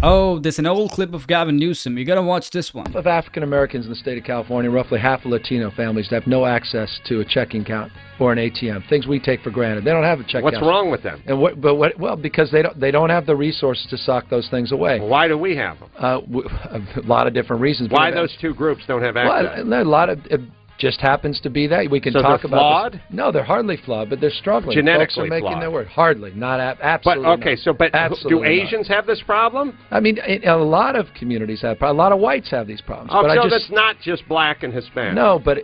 Oh, there's an old clip of Gavin Newsomn. You gotta watch this one. Of African Americans in the state of California, roughly half of Latino families have no access to a checking account or an ATM. Things we take for granted. They don't have a checking account. What's wrong with them? And well, because they don't have the resources to sock those things away. Why do we have them? A lot of different reasons. Why those two groups don't have access? Well, a lot of it just happens to be that we can so talk they're about. Flawed? This. No, they're hardly flawed, but they're struggling. Genetically Folks are making flawed. their word. Hardly, not absolutely. But okay, not. Do Asians have this problem? I mean, a lot of communities have. A lot of whites have these problems. Oh, but so that's not just black and Hispanic. No, but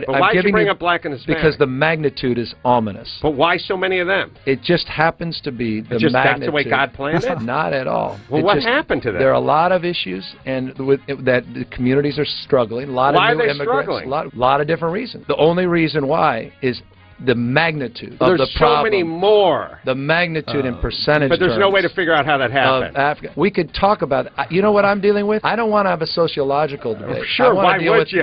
why did you bring up black and Hispanic? Because the magnitude is ominous. But why so many of them? It just happens to be the magnitude. That's the way God planned it? Not at all. Well, what happened to them? There are a lot of issues, and that the communities are struggling. A lot why of new are they immigrants. Struggling? A lot of different reasons. The only reason why is the magnitude of the problem. There's so many more. The magnitude in percentage But there's no way to figure out how that happened. We could talk about it. You know what I'm dealing with? I don't want to have a sociological debate. Sure, why would you?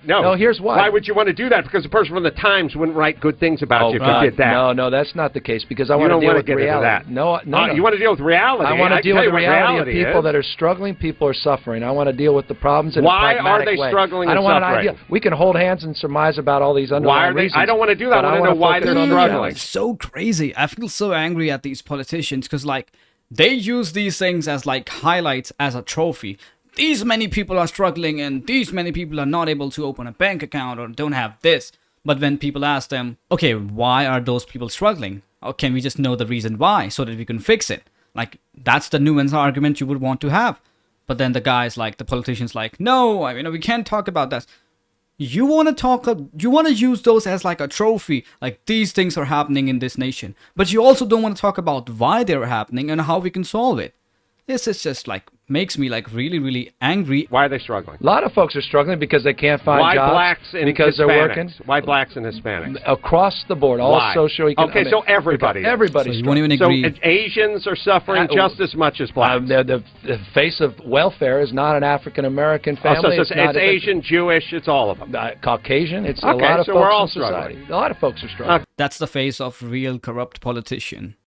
No, here's why. Why would you want to do that? Because the person from the Times wouldn't write good things about you if you did that. No, that's not the case, because I want to deal with reality. No. You want to deal with reality. I want to deal with the reality of people that are struggling, people are suffering. I want to deal with the problems in a pragmatic way. Why are they struggling and suffering? I don't want an idea. suffering? We can hold hands and surmise about all these underlying reasons. I don't want to do that. I want to know why they're struggling. It's so crazy. I feel so angry at these politicians because, like, they use these things as, like, highlights as a trophy. These many people are struggling and these many people are not able to open a bank account or don't have this. But when people ask them, okay, why are those people struggling? Or can we just know the reason why so that we can fix it? Like, that's the nuanced argument you would want to have. But then the guys, like, the politicians, like, no, we can't talk about that. You want to use those as like a trophy, like these things are happening in this nation. But you also don't want to talk about why they're happening and how we can solve it. This is just like, makes me like really, really angry. Why are they struggling? A lot of folks are struggling because they can't find jobs. Why blacks and because Hispanics? They're working. Why blacks and Hispanics? Across the board, all socioeconomic. Okay, so everybody. Everybody's so you won't even agree. So Asians are suffering just as much as blacks. The face of welfare is not an African American family. It's Asian, Jewish, it's all of them. Caucasian. It's a lot of folks we're all in society. struggling. A lot of folks are struggling. That's the face of real corrupt politician.